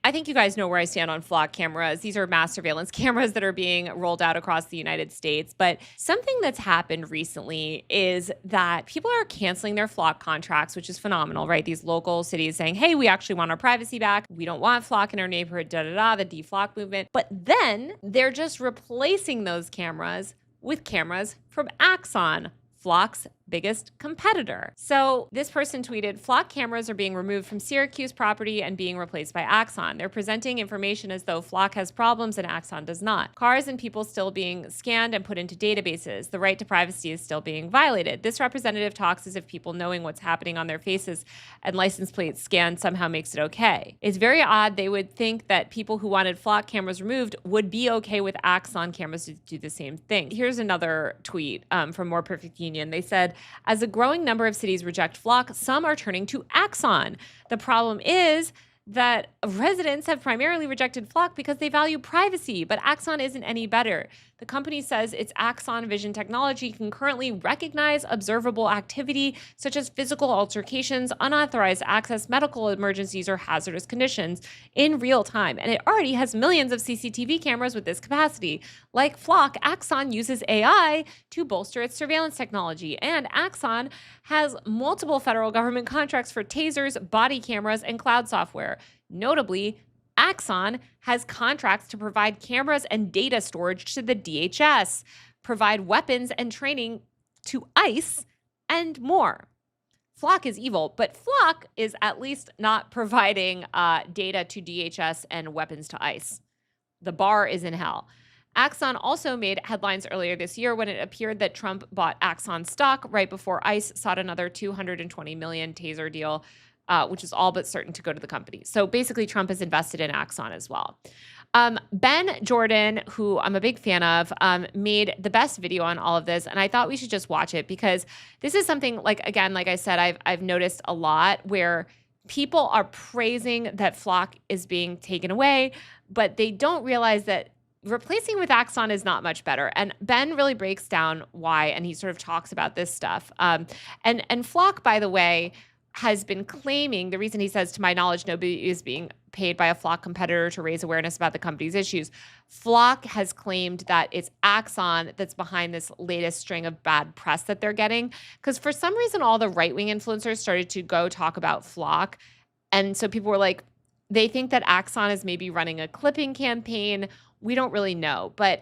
I think you guys know where I stand on flock cameras. These are mass surveillance cameras that are being rolled out across the United States. But something that's happened recently is that people are canceling their flock contracts, which is phenomenal, right? These local cities saying, hey, we actually want our privacy back. We don't want flock in our neighborhood, the DeFlock movement. But then they're just replacing those cameras with cameras from Axon, Flock's biggest competitor. So this person tweeted, Flock cameras are being removed from Syracuse property and being replaced by Axon. They're presenting information as though Flock has problems and Axon does not. Cars and people still being scanned and put into databases. The right to privacy is still being violated. This representative talks as if people knowing what's happening on their faces and license plates scanned somehow makes it okay. It's very odd. They would think that people who wanted Flock cameras removed would be okay with Axon cameras to do the same thing. Here's another tweet from More Perfect Union. They said, as a growing number of cities reject Flock, some are turning to Axon. The problem is that residents have primarily rejected Flock because they value privacy, but Axon isn't any better. The company says its Axon vision technology can currently recognize observable activity such as physical altercations, unauthorized access, medical emergencies, or hazardous conditions in real time. And it already has millions of CCTV cameras with this capacity. Like Flock, Axon uses AI to bolster its surveillance technology. And Axon has multiple federal government contracts for tasers, body cameras, and cloud software. Notably, Axon has contracts to provide cameras and data storage to the DHS, provide weapons and training to ICE, and more. Flock is evil, but Flock is at least not providing data to DHS and weapons to ICE. The bar is in hell. Axon also made headlines earlier this year when it appeared that Trump bought Axon stock right before ICE sought another $220 million taser deal, which is all but certain to go to the company. So basically, Trump has invested in Axon as well. Ben Jordan, who I'm a big fan of, made the best video on all of this, and I thought we should just watch it because this is something, like I said, I've noticed a lot where people are praising that Flock is being taken away, but they don't realize that replacing with Axon is not much better. And Ben really breaks down why, and he sort of talks about this stuff. And Flock, by the way, has been claiming, the reason he says, to my knowledge, nobody is being paid by a Flock competitor to raise awareness about the company's issues. Flock has claimed that it's Axon that's behind this latest string of bad press that they're getting. Because for some reason, all the right-wing influencers started to go talk about Flock. And so people were like, they think that Axon is maybe running a clipping campaign. We don't really know. But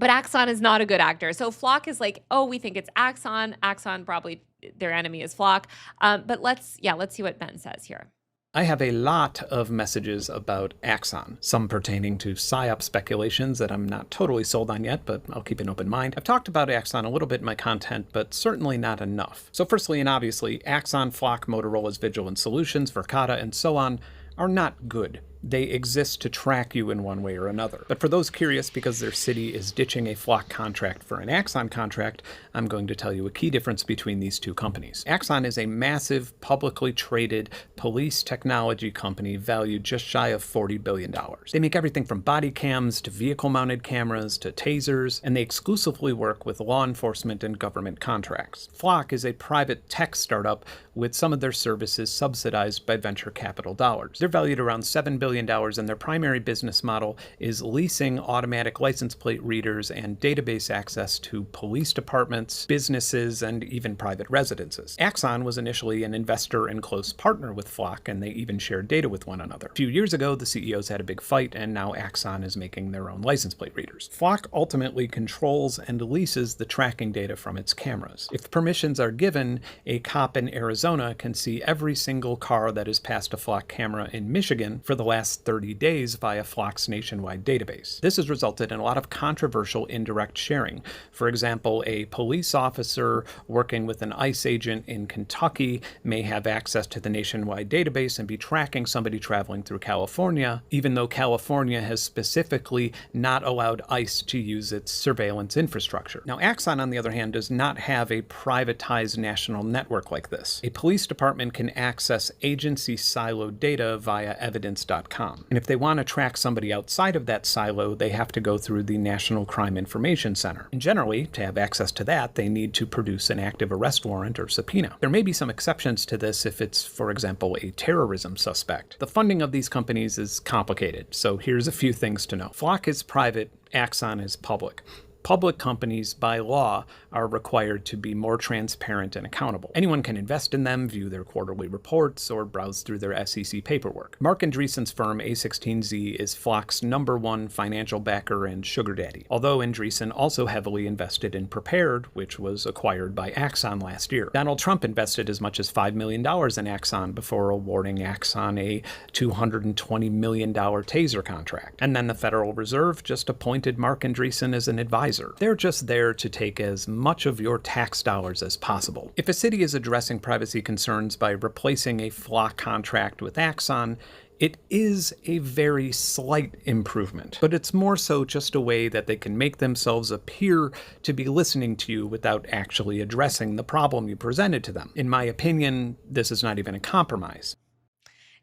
Axon is not a good actor. So Flock is like, oh, we think it's Axon. Axon probably their enemy is Flock. But let's see what Ben says here. I have a lot of messages about Axon, some pertaining to PSYOP speculations that I'm not totally sold on yet, but I'll keep an open mind. I've talked about Axon a little bit in my content, but certainly not enough. So firstly and obviously, Axon, Flock, Motorola's Vigilant Solutions, Verkada, and so on are not good. They exist to track you in one way or another. But for those curious because their city is ditching a Flock contract for an Axon contract, I'm going to tell you a key difference between these two companies. Axon is a massive, publicly traded police technology company valued just shy of $40 billion. They make everything from body cams to vehicle-mounted cameras to tasers, and they exclusively work with law enforcement and government contracts. Flock is a private tech startup with some of their services subsidized by venture capital dollars. They're valued around $7 billion, and their primary business model is leasing automatic license plate readers and database access to police departments, businesses, and even private residences. Axon was initially an investor and close partner with Flock, and they even shared data with one another. A few years ago, the CEOs had a big fight, and now Axon is making their own license plate readers. Flock ultimately controls and leases the tracking data from its cameras. If permissions are given, a cop in Arizona can see every single car that has passed a Flock camera in Michigan for the last 30 days via Flock's nationwide database. This has resulted in a lot of controversial indirect sharing. For example, a police officer working with an ICE agent in Kentucky may have access to the nationwide database and be tracking somebody traveling through California, even though California has specifically not allowed ICE to use its surveillance infrastructure. Now, Axon, on the other hand, does not have a privatized national network like this. A police department can access agency siloed data via evidence.com. DeFlock.com. And if they want to track somebody outside of that silo, they have to go through the National Crime Information Center. And generally, to have access to that, they need to produce an active arrest warrant or subpoena. There may be some exceptions to this if it's, for example, a terrorism suspect. The funding of these companies is complicated, so here's a few things to know. Flock is private, Axon is public. Public companies, by law, are required to be more transparent and accountable. Anyone can invest in them, view their quarterly reports, or browse through their SEC paperwork. Mark Andreessen's firm, A16Z, is Flock's #1 financial backer and sugar daddy, although Andreessen also heavily invested in Prepared, which was acquired by Axon last year. Donald Trump invested as much as $5 million in Axon before awarding Axon a $220 million taser contract. And then the Federal Reserve just appointed Mark Andreessen as an advisor. They're just there to take as much of your tax dollars as possible. If a city is addressing privacy concerns by replacing a Flock contract with Axon, it is a very slight improvement, but it's more so just a way that they can make themselves appear to be listening to you without actually addressing the problem you presented to them. In my opinion, this is not even a compromise.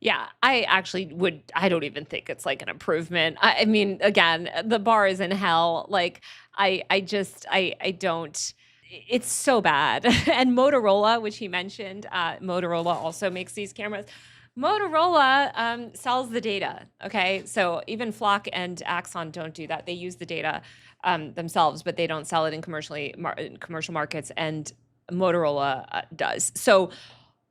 Yeah, I don't even think it's like an improvement. I mean, again, the bar is in hell. Like, I don't, it's so bad. And Motorola, which he mentioned, Motorola also makes these cameras. Motorola sells the data, okay? So even Flock and Axon don't do that. They use the data themselves, but they don't sell it in commercial markets, and Motorola does. So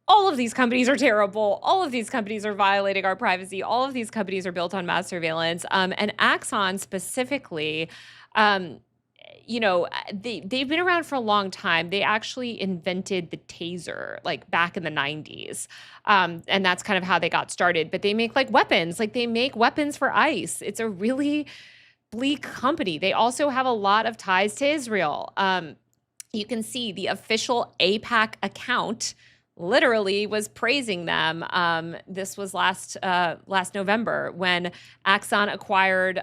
all of these companies are terrible. All of these companies are violating our privacy. All of these companies are built on mass surveillance. And Axon specifically, they've been around for a long time. They actually invented the taser, like back in the 90s. And that's kind of how they got started. But they make like weapons, like they make weapons for ICE. It's a really bleak company. They also have a lot of ties to Israel. You can see the official AIPAC account literally was praising them. This was last November when Axon acquired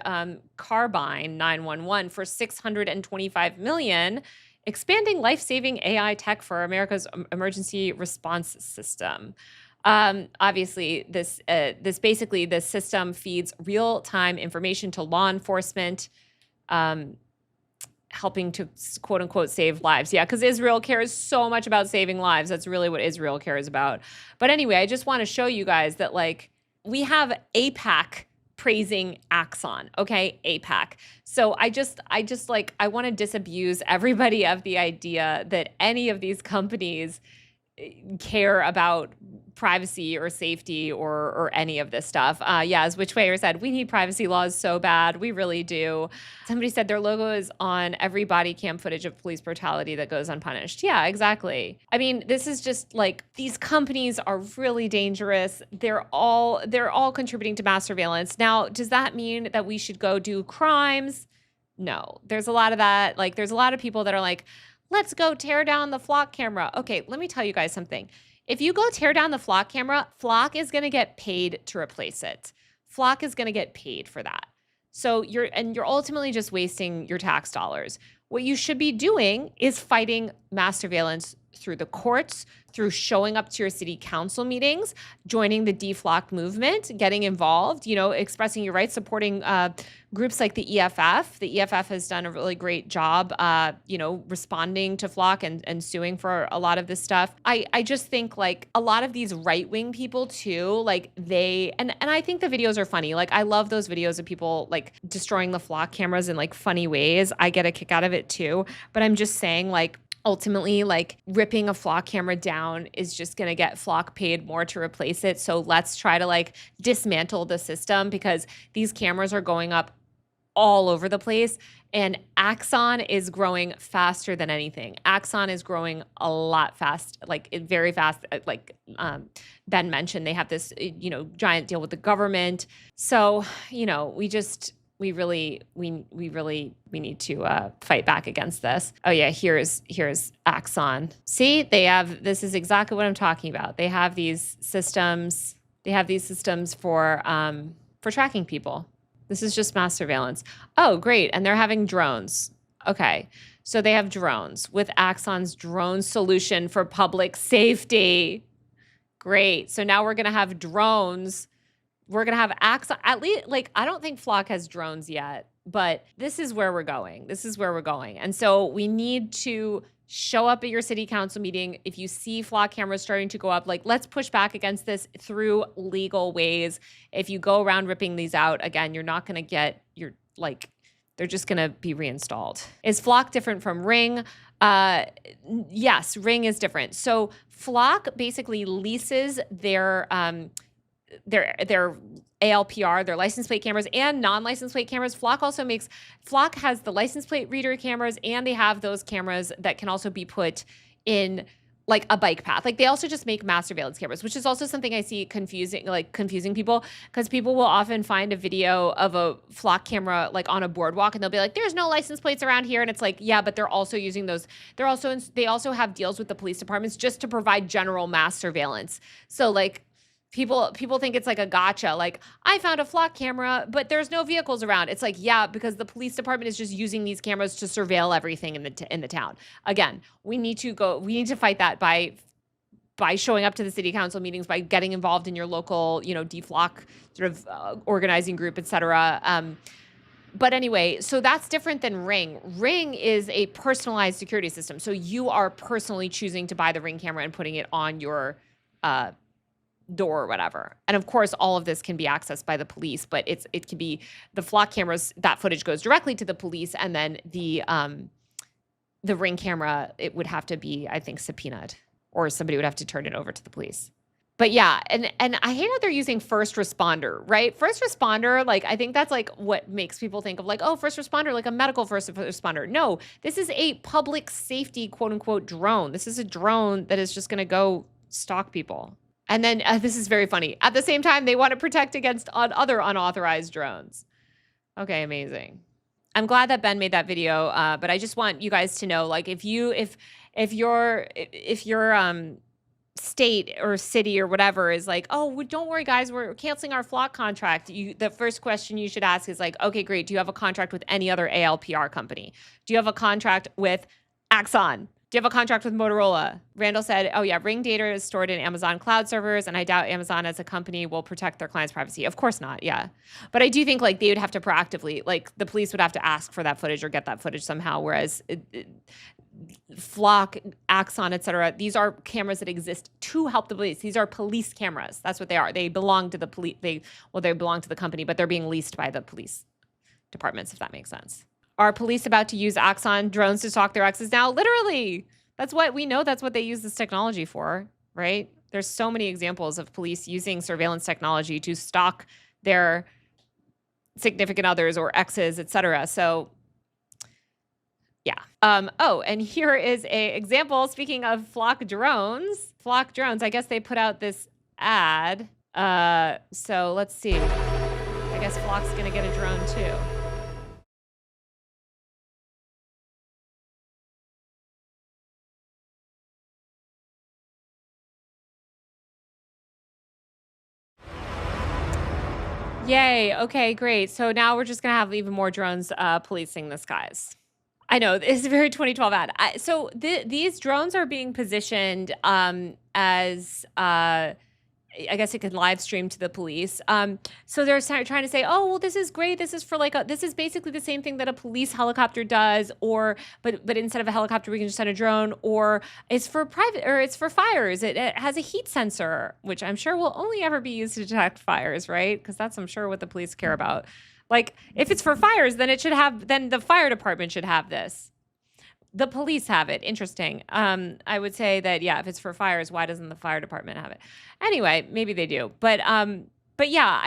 Carbine 911 for $625 million, expanding life-saving AI tech for America's emergency response system. Obviously, this system feeds real-time information to law enforcement, helping to quote unquote save lives. Yeah, because Israel cares so much about saving lives. That's really what Israel cares about. But anyway, I just want to show you guys that like we have AIPAC praising Axon, okay? AIPAC. So I want to disabuse everybody of the idea that any of these companies care about privacy or safety or any of this stuff. As Witchwayer said, we need privacy laws so bad. We really do. Somebody said their logo is on every body cam footage of police brutality that goes unpunished. Yeah, exactly. I mean, this is just like these companies are really dangerous. They're all contributing to mass surveillance. Now, does that mean that we should go do crimes? No. There's a lot of that. Like there's a lot of people that are like, let's go tear down the Flock camera. Okay, let me tell you guys something. If you go tear down the Flock camera, Flock is going to get paid to replace it. Flock is going to get paid for that. So you're ultimately just wasting your tax dollars. What you should be doing is fighting mass surveillance through the courts, through showing up to your city council meetings, joining the DeFlock movement, getting involved, expressing your rights, supporting groups like the EFF. The EFF has done a really great job, responding to Flock and suing for a lot of this stuff. I just think like a lot of these right-wing people too, like and I think the videos are funny. Like I love those videos of people like destroying the Flock cameras in like funny ways. I get a kick out of it too. But I'm just saying like, ultimately, like ripping a Flock camera down is just going to get Flock paid more to replace it. So let's try to like dismantle the system because these cameras are going up all over the place. And Axon is growing faster than anything. Axon is growing a lot very fast. Like Ben mentioned, they have this, giant deal with the government. So, we need to fight back against this. Oh yeah, here's Axon. See, this is exactly what I'm talking about. They have these systems. They have these systems for tracking people. This is just mass surveillance. Oh, great. And they're having drones. Okay. So they have drones with Axon's drone solution for public safety. Great. So now we're going to have drones We're going to have Axon, at least, like, I don't think Flock has drones yet, but this is where we're going. This is where we're going. And so we need to show up at your city council meeting. If you see Flock cameras starting to go up, like, let's push back against this through legal ways. If you go around ripping these out, again, you're not going to get your, like, they're just going to be reinstalled. Is Flock different from Ring? Yes, Ring is different. So Flock basically leases their ALPR, their license plate cameras, and non-license plate cameras. Flock has the license plate reader cameras, and they have those cameras that can also be put in like a bike path. Like, they also just make mass surveillance cameras, which is also something I see confusing people, because people will often find a video of a Flock camera like on a boardwalk, and they'll be like, there's no license plates around here. And it's like, yeah, but they're also using those. They also have deals with the police departments just to provide general mass surveillance. So like, People think it's like a gotcha. Like, I found a Flock camera, but there's no vehicles around. It's like, yeah, because the police department is just using these cameras to surveil everything in the town. Again, we need to fight that by showing up to the city council meetings, by getting involved in your local, DeFlock sort of organizing group, et cetera. But anyway, so that's different than Ring. Ring is a personalized security system. So you are personally choosing to buy the Ring camera and putting it on your door or whatever. And of course, all of this can be accessed by the police, but it can be the Flock cameras, that footage goes directly to the police, and then the Ring camera, it would have to be, I think, subpoenaed, or somebody would have to turn it over to the police. But yeah, and I hate how they're using first responder, right? First responder, like, I think that's like what makes people think of like, oh, first responder, like a medical first responder. No, this is a public safety, quote unquote, drone. This is a drone that is just going to go stalk people. And then this is very funny. At the same time, they want to protect against other unauthorized drones. Okay, amazing. I'm glad that Ben made that video, but I just want you guys to know, like, if your state or city or whatever is like, oh, well, don't worry, guys, we're canceling our Flock contract. The first question you should ask is like, okay, great. Do you have a contract with any other ALPR company? Do you have a contract with Axon? Do you have a contract with Motorola? Randall said, oh yeah, Ring data is stored in Amazon cloud servers, and I doubt Amazon as a company will protect their clients' privacy. Of course not, yeah. But I do think like they would have to proactively, like the police would have to ask for that footage or get that footage somehow, whereas Flock, Axon, et cetera, these are cameras that exist to help the police. These are police cameras. That's what they are. They belong to the police. They belong to the company, but they're being leased by the police departments, if that makes sense. Are police about to use Axon drones to stalk their exes now? Literally. That's what we know. That's what they use this technology for, right? There's so many examples of police using surveillance technology to stalk their significant others or exes, et cetera. So yeah. Oh, and here is a example. Speaking of Flock drones, I guess they put out this ad. So let's see. I guess Flock's going to get a drone too. Yay. Okay, great. So now we're just going to have even more drones policing the skies. I know, it's a very 2012 ad. So these drones are being positioned as, I guess it could live stream to the police. So they're trying to say, oh, well, this is great. This is for like this is basically the same thing that a police helicopter does, but instead of a helicopter, we can just send a drone, or it's for private, or it's for fires. It has a heat sensor, which I'm sure will only ever be used to detect fires, right? Because that's, I'm sure, what the police care about. Like, if it's for fires, then then the fire department should have this. The police have it. Interesting. I would say that, yeah, if it's for fires, why doesn't the fire department have it? Anyway, maybe they do. But yeah,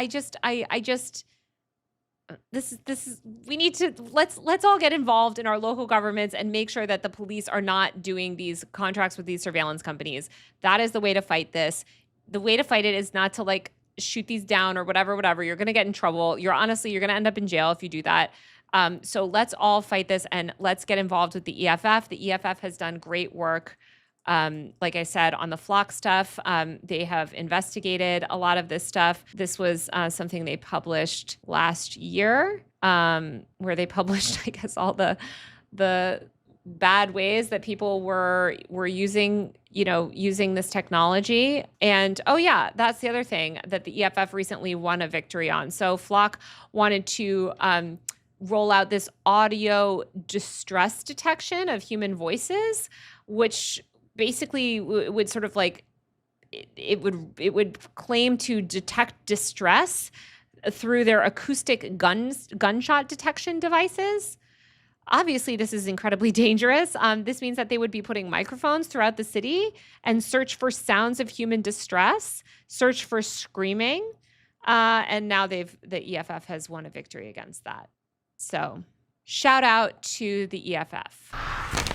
this is we need to, let's all get involved in our local governments and make sure that the police are not doing these contracts with these surveillance companies. That is the way to fight this. The way to fight it is not to like shoot these down or whatever. You're going to get in trouble. You're going to end up in jail if you do that. So let's all fight this, and let's get involved with the EFF. The EFF has done great work. Like I said, on the Flock stuff, they have investigated a lot of this stuff. This was something they published last year, where they published, I guess, all the bad ways that people were using using this technology. And oh yeah, that's the other thing that the EFF recently won a victory on. So Flock wanted to roll out this audio distress detection of human voices, which basically would sort of like it would claim to detect distress through their acoustic gunshot detection devices. Obviously, this is incredibly dangerous. This means that they would be putting microphones throughout the city and search for sounds of human distress, search for screaming, and now the EFF has won a victory against that. So, shout out to the EFF.